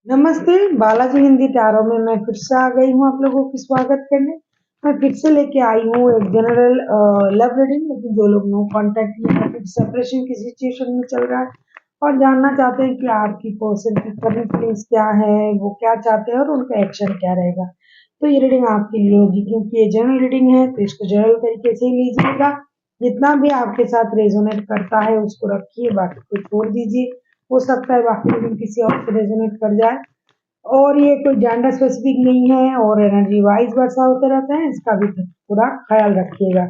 नमस्ते, बालाजी हिंदी टैरो में मैं फिर से आ गई हूँ आप लोगों की स्वागत करने। मैं फिर से लेके आई हूँ एक जनरल लव रीडिंग, लेकिन जो लोग नो कांटेक्ट या फिर सेपरेशन की सिचुएशन में चल रहा है और जानना चाहते हैं कि आपकी पर्सन की करंट फीलिंग्स क्या है, वो क्या चाहते हैं और उनका एक्शन क्या रहेगा, तो ये रीडिंग आपके लिए होगी। क्योंकि ये जनरल रीडिंग है तो इसको जनरल तरीके से ही लीजिएगा। जितना भी आपके साथ रेजोनेट करता है उसको रखिए, बाकी को छोड़ दीजिए। हो सकता है बाकी रीडिंग किसी और से रेजोनेट कर जाए। और ये कोई जेंडर स्पेसिफिक नहीं है और एनर्जी वाइज वर्षा होते रहते हैं, इसका भी पूरा ख्याल रखिएगा।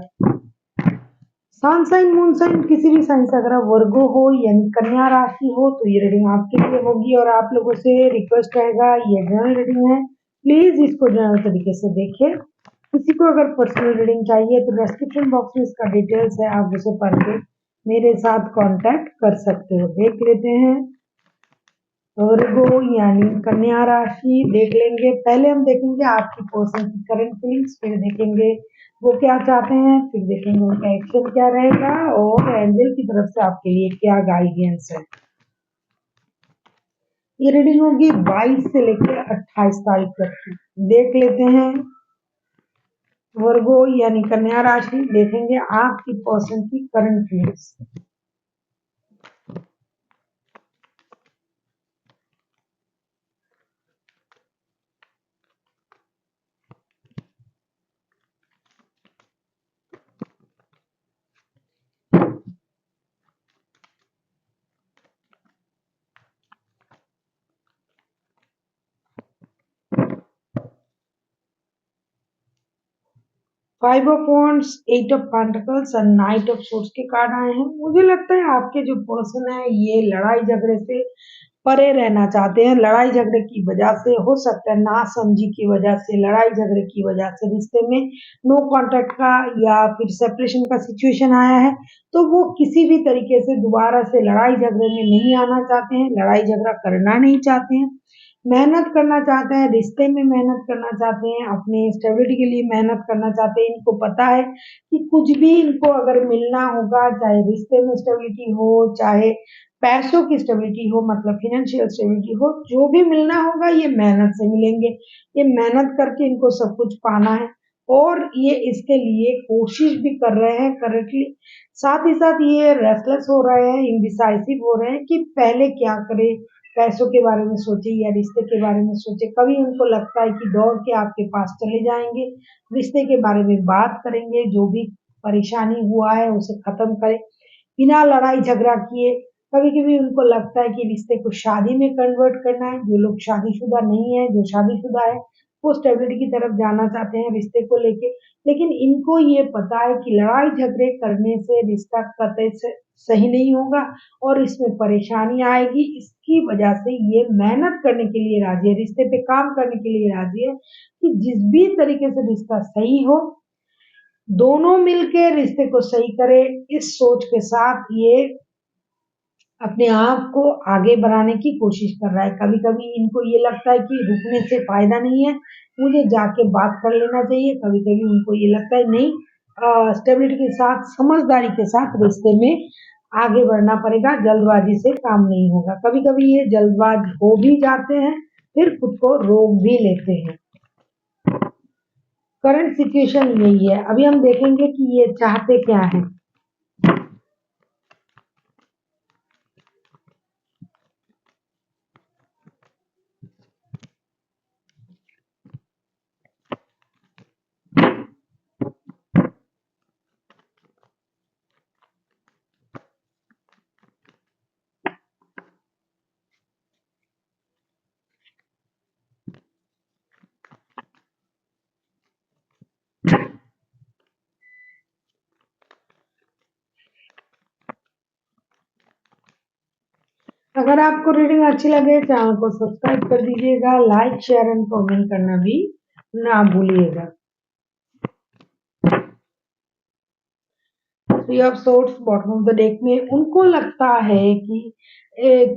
सन साइन मून साइन किसी भी साइन से अगर आप वर्गो हो यानी कन्या राशि हो तो ये रीडिंग आपके लिए होगी। और आप लोगों से रिक्वेस्ट रहेगा, ये जनरल रीडिंग है, प्लीज इसको जनरल तरीके से देखें। किसी को अगर पर्सनल रीडिंग चाहिए तो डिस्क्रिप्शन बॉक्स में इसका डिटेल्स है, आप उसे पढ़ के मेरे साथ कांटेक्ट कर सकते हो। देख लेते हैं वर्गो यानी कन्या राशि देख लेंगे। पहले हम देखेंगे आपकी पर्सन की करंट फीलिंग्स, फिर देखेंगे वो क्या चाहते हैं, फिर देखेंगे उनका एक्शन क्या रहेगा और एंजल की तरफ से आपके लिए क्या गाइडेंस है। ये रीडिंग होगी 22 से लेकर 28 तारीख तक की। देख लेते हैं वर्गो यानी कन्या राशि, देखेंगे आपकी पर्सन की current feelings. 5 of wands, 8 of pentacles और नाइट ऑफ सोर्ड्स के कार्ड आए हैं। मुझे लगता है आपके जो पर्सन है ये लड़ाई झगड़े से परे रहना चाहते हैं। लड़ाई झगड़े की वजह से, हो सकता है नासमझी की वजह से, लड़ाई झगड़े की वजह से रिश्ते में नो कांटेक्ट का या फिर सेपरेशन का सिचुएशन आया है, तो वो किसी भी तरीके से दोबारा से लड़ाई झगड़े में नहीं आना चाहते हैं, लड़ाई झगड़ा करना नहीं चाहते हैं, मेहनत करना चाहते हैं, रिश्ते में मेहनत करना चाहते हैं, अपनी स्टेबिलिटी के लिए मेहनत करना चाहते हैं। इनको पता है कि कुछ भी इनको अगर मिलना होगा, चाहे रिश्ते में स्टेबिलिटी हो, चाहे पैसों की स्टेबिलिटी हो, मतलब फाइनेंशियल स्टेबिलिटी हो, जो भी मिलना होगा ये मेहनत से मिलेंगे। ये मेहनत करके इनको सब कुछ पाना है और ये इसके लिए कोशिश भी कर रहे हैं करेक्टली। साथ ही साथ ये रेस्टलेस हो रहे हैं, इनडिसाइसिव हो रहे हैं कि पहले क्या करें। पैसों के बारे में सोचे या रिश्ते के बारे में सोचे, कभी उनको लगता है कि दौड़ के आपके पास चले जाएंगे, रिश्ते के बारे में बात करेंगे, जो भी परेशानी हुआ है उसे खत्म करें बिना लड़ाई झगड़ा किए। कभी कभी उनको लगता है कि रिश्ते को शादी में कन्वर्ट करना है। जो लोग शादीशुदा नहीं है, जो शादीशुदा है, वो स्टेबिलिटी की तरफ जाना चाहते हैं रिश्ते को लेके। लेकिन इनको ये पता है कि लड़ाई झगड़े करने से रिश्ता कतई से सही नहीं होगा और इसमें परेशानी आएगी। इसकी वजह से ये मेहनत करने के लिए राजी है, रिश्ते पे काम करने के लिए राजी है कि जिस भी तरीके से रिश्ता सही हो, दोनों मिलके रिश्ते को सही करें। इस सोच के साथ ये अपने आप को आगे बढ़ाने की कोशिश कर रहा है। कभी-कभी इनको ये लगता है कि रुकने से फ़ायदा नहीं है, मुझे जाके बात कर लेना चाहिए। कभी-कभी उनको ये लगता है नहीं, स्टेबिलिटी के साथ, समझदारी के साथ रिश्ते में आगे बढ़ना पड़ेगा, जल्दबाज़ी से काम नहीं होगा। कभी-कभी ये जल्दबाज़ हो भी जाते हैं, फिर खुद को रोक भी लेते हैं। करंट सिचुएशन यही है। अभी हम देखेंगे कि ये चाहते क्या हैं। अगर आपको रीडिंग अच्छी लगे चैनल को सब्सक्राइब कर दीजिएगा, लाइक शेयर एंड कमेंट करना भी ना भूलिएगा। Three of swords bottom of the deck में उनको लगता है कि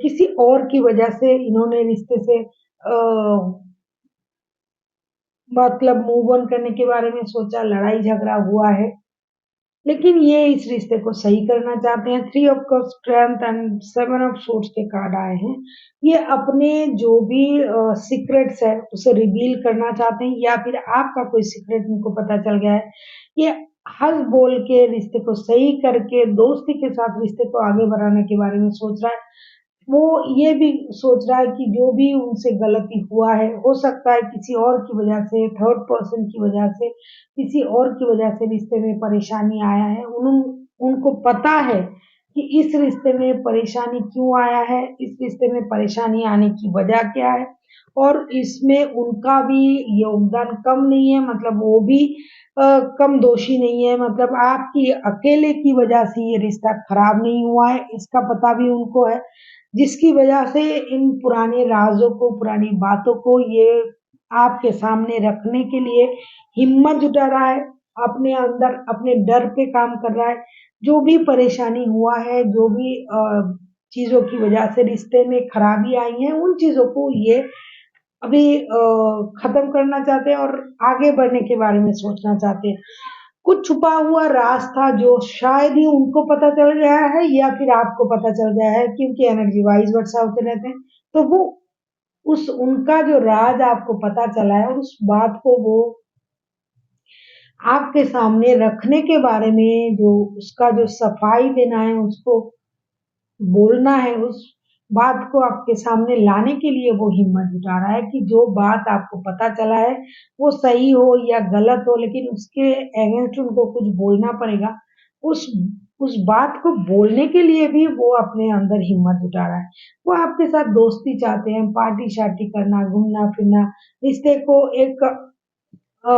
किसी और की वजह से इन्होंने रिश्ते से मतलब मूव ऑन करने के बारे में सोचा, लड़ाई झगड़ा हुआ है लेकिन ये इस रिश्ते को सही करना चाहते हैं। 3 of cups, strength and 7 of swords के कार्ड आए हैं। ये अपने जो भी सीक्रेट्स है उसे रिवील करना चाहते हैं, या फिर आपका कोई सीक्रेट उनको पता चल गया है। ये हँस बोल के रिश्ते को सही करके दोस्ती के साथ रिश्ते को आगे बढ़ाने के बारे में सोच रहा है। वो ये भी सोच रहा है कि जो भी उनसे गलती हुआ है, हो सकता है किसी और की वजह से, थर्ड पर्सन की वजह से, किसी और की वजह से रिश्ते में परेशानी आया है। उनको पता है कि इस रिश्ते में परेशानी क्यों आया है, इस रिश्ते में परेशानी आने की वजह क्या है, और इसमें उनका भी योगदान कम नहीं है। मतलब वो भी कम दोषी नहीं है। मतलब आपकी अकेले की वजह से ये रिश्ता खराब नहीं हुआ है, इसका पता भी उनको है। जिसकी वजह से इन पुराने राज़ों को, पुरानी बातों को ये आपके सामने रखने के लिए हिम्मत जुटा रहा है, अपने अंदर अपने डर पे काम कर रहा है। जो भी परेशानी हुआ है, जो भी चीज़ों की वजह से रिश्ते में खराबी आई है, उन चीज़ों को ये अभी खत्म करना चाहते हैं और आगे बढ़ने के बारे में सोचना चाहते हैं। कुछ छुपा हुआ राज था जो शायद ही उनको पता चल गया है, या फिर आपको पता चल गया है, क्योंकि एनर्जी वाइज वर्षा होते रहते हैं। तो वो उस उनका जो राज आपको पता चला है, उस बात को वो आपके सामने रखने के बारे में, जो उसका जो सफाई देना है, उसको बोलना है, उस बात को आपके सामने लाने के लिए वो हिम्मत जुटा रहा है कि जो बात आपको पता चला है, वो सही हो या गलत हो, लेकिन उसके अगेंस्ट उनको कुछ बोलना पड़ेगा। उस उस बात को बोलने के लिए भी वो अपने अंदर हिम्मत जुटा रहा है। वो आपके साथ दोस्ती चाहते हैं, पार्टी-शार्टी करना, घूमना-फिरना, रिश्ते को एक अ,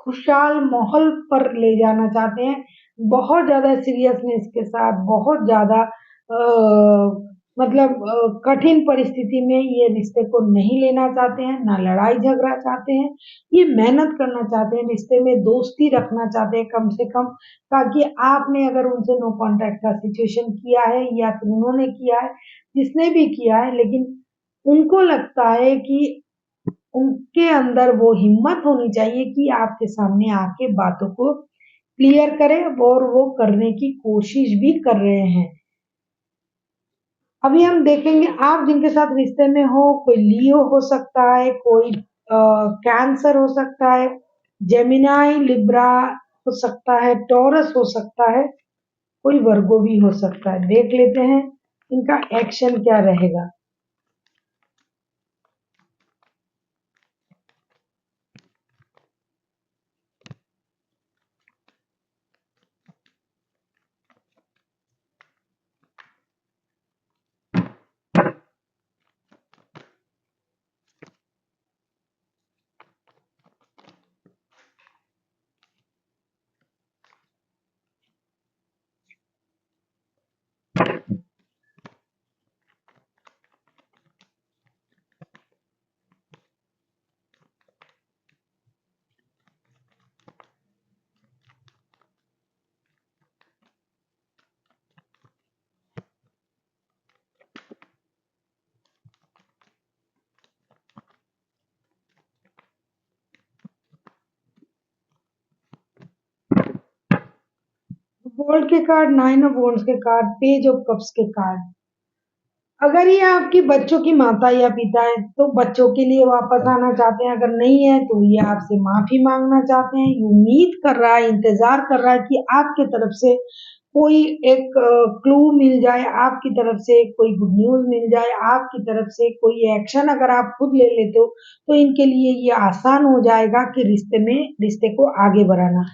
खुशहाल माहौल पर ले जाना चाहते हैं। बहुत ज़्यादा सीरियसनेस के साथ, बहुत ज़्यादा मतलब कठिन परिस्थिति में ये रिश्ते को नहीं लेना चाहते हैं, ना लड़ाई-झगड़ा चाहते हैं। ये मेहनत करना चाहते हैं, रिश्ते में दोस्ती रखना चाहते हैं कम से कम, ताकि आपने अगर उनसे नो कॉन्टैक्ट का सिचुएशन किया है या फिर उन्होंने किया है, जिसने भी किया है, लेकिन उनको लगता है कि उनके अंदर वो हिम्मत होनी चाहिए कि आपके सामने आके बातों को क्लियर करें, और वो करने की कोशिश भी कर रहे हैं। अभी हम देखेंगे आप जिनके साथ रिश्ते में हो, कोई लियो हो सकता है, कोई कैंसर हो सकता है, जेमिनाई, लिब्रा हो सकता है, टॉरस हो सकता है, कोई वर्गो भी हो सकता है। देख लेते हैं इनका एक्शन क्या रहेगा। वर्ल्ड के कार्ड, 9 ऑफ वॉन्ड्स के कार्ड, पेज ऑफ कप्स के कार्ड। अगर ये आपकी बच्चों की माता या पिता है तो बच्चों के लिए वापस आना चाहते हैं, अगर नहीं है तो ये आपसे माफी मांगना चाहते हैं। ये उम्मीद कर रहा है, इंतजार कर रहा है कि आपके तरफ से कोई एक क्लू मिल जाए, आपकी तरफ से कोई गुड न्यूज मिल जाए, आपकी तरफ से कोई एक्शन अगर आप खुद ले लेते हो तो इनके लिए ये आसान हो जाएगा कि रिश्ते को आगे बढ़ाना।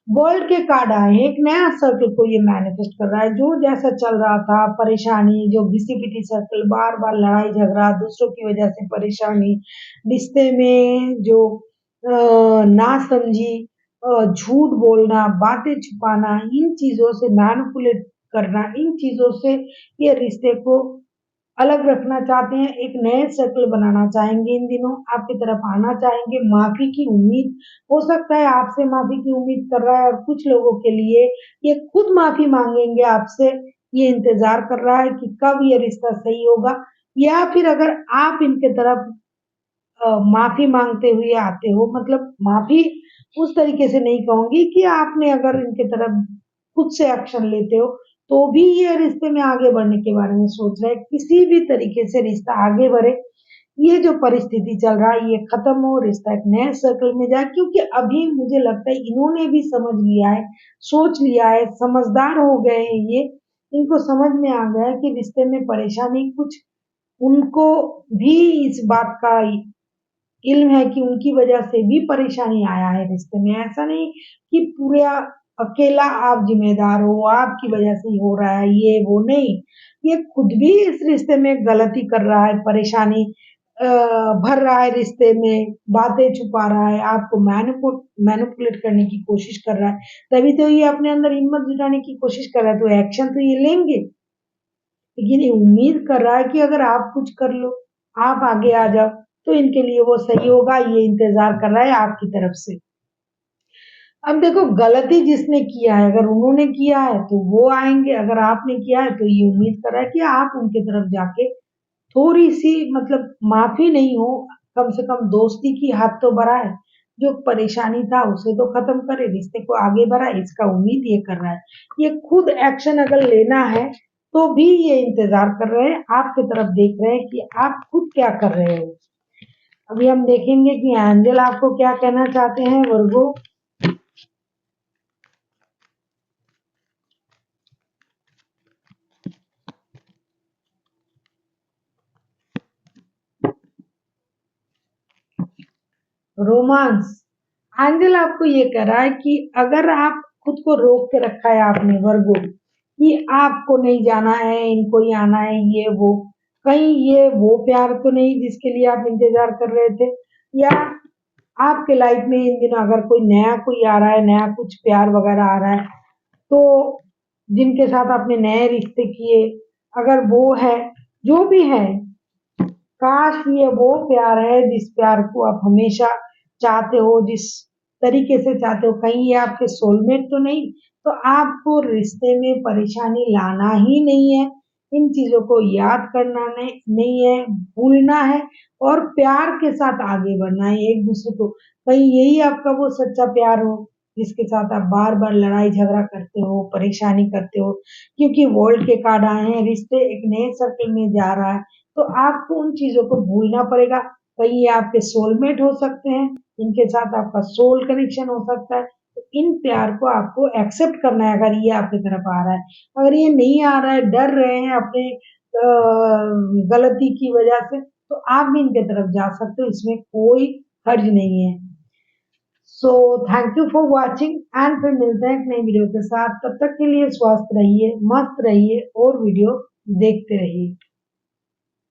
वर्ल्ड के कार्ड आए हैं, एक नया सर्कल को ये मैनिफेस्ट कर रहा है। जो जैसा चल रहा था, परेशानी, जो घिसी-पिटी सर्कल, बार-बार लड़ाई-झगड़ा, दूसरों की वजह से परेशानी, रिश्ते में जो नासमझी, झूठ बोलना, बातें छुपाना, इन चीज़ों से मैनिपुलेट करना, इन चीज़ों से ये रिश्ते को अलग रखना चाहते हैं, एक नए सर्कल बनाना चाहेंगे, इन दिनों आपकी तरफ आना चाहेंगे, माफ़ी की उम्मीद, हो सकता है आपसे माफ़ी की उम्मीद कर रहा है, और कुछ लोगों के लिए ये खुद माफ़ी माँगेंगे आपसे, ये इंतज़ार कर रहा है कि कब ये रिश्ता सही होगा, या फिर अगर आप इनके तरफ माफ़ी माँगते हुए आते हो, मतलब माफ़ी उस तरीके से नहीं कहूंगी कि आपने अगर इनके तरफ खुद से एक्शन लेते हो तो भी ये रिश्ते में आगे बढ़ने के बारे में सोच रहे हैं। किसी भी तरीके से रिश्ता आगे बढ़े, ये जो परिस्थिति चल रहा है ये खत्म हो, रिश्ता एक नए सर्कल में जाए, क्योंकि अभी मुझे लगता है इन्होंने भी समझ लिया है, सोच लिया है, समझदार हो गए हैं ये। इनको समझ में आ गया है कि रिश्ते में परेशानी कुछ उनको भी इस बात का इल्म है कि उनकी वजह से भी परेशानी आया है रिश्ते में। ऐसा नहीं कि पूरा अकेला आप जिम्मेदार हो, आपकी वजह से ही हो रहा है ये वो, नहीं। ये खुद भी इस रिश्ते में गलती कर रहा है, परेशानी भर रहा है रिश्ते में, बातें छुपा रहा है, आपको मैनिपुलेट करने की कोशिश कर रहा है। तभी तो ये अपने अंदर हिम्मत जुटाने की कोशिश कर रहा है, तो एक्शन तो ये लेंगे। लेकिन ये उम्मीद कर रहा है कि अगर आप कुछ कर लो, आप आगे आ जाओ, तो इनके लिए वो सही होगा, ये इंतजार कर रहा है आपकी तरफ से। अब देखो, गलती जिसने किया है, अगर उन्होंने किया है तो वो आएंगे, अगर आपने किया है तो ये उम्मीद कर रहा है कि आप उनके तरफ जाके थोड़ी सी, मतलब माफी नहीं हो, कम से कम दोस्ती की हाथ तो बढ़ाए, जो परेशानी था उसे तो खत्म करे, रिश्ते को आगे बढ़ाए, इसका उम्मीद ये कर रहा है। ये खुद एक्शन अगर लेना है तो भी ये इंतजार कर रहे हैं, आपकी तरफ देख रहे हैं कि आप खुद क्या कर रहे हो। अभी हम देखेंगे कि एंजल आपको क्या कहना चाहते हैं वर्गो। रोमांस, एंजल आपको ये कह रहा है कि अगर आप खुद को रोक के रखा है आपने वर्गो कि आपको नहीं जाना है, इनको ही आना है, ये वो, कहीं ये वो प्यार तो नहीं जिसके लिए आप इंतजार कर रहे थे, या आपके लाइफ में इन दिनों अगर कोई नया कोई आ रहा है, नया कुछ प्यार वगैरह आ रहा है, तो जिनके साथ आपने नए रिश्ते किए, अगर वो है, जो भी है, काश ये वो प्यार है जिस प्यार को आप हमेशा चाहते हो, जिस तरीके से चाहते हो, कहीं ये आपके सोलमेट तो नहीं। तो आपको रिश्ते में परेशानी लाना ही नहीं है, इन चीजों को याद करना नहीं है, भूलना है, और प्यार के साथ आगे बढ़ना है एक दूसरे को। कहीं यही आपका वो सच्चा प्यार हो जिसके साथ आप बार बार लड़ाई झगड़ा करते हो, परेशानी करते हो, क्योंकि वर्ल्ड के कार्ड आए हैं, रिश्ते एक नए सर्कल में जा रहा है, तो आपको उन चीजों को भूलना पड़ेगा। कहीं ये आपके सोलमेट हो सकते हैं, इनके साथ आपका सोल कनेक्शन हो सकता है, तो इन प्यार को आपको एक्सेप्ट करना है। अगर ये आपकी तरफ आ रहा है, अगर ये नहीं आ रहा है, डर रहे हैं अपने गलती की वजह से, तो आप भी इनके तरफ जा सकते हो, इसमें कोई हर्ज नहीं है। So thank you for watching, and फिर मिलते हैं एक नई वीडियो के साथ। तब तक के लिए स्वस्थ रहिए, मस्त रहिए और वीडियो देखते रहिए।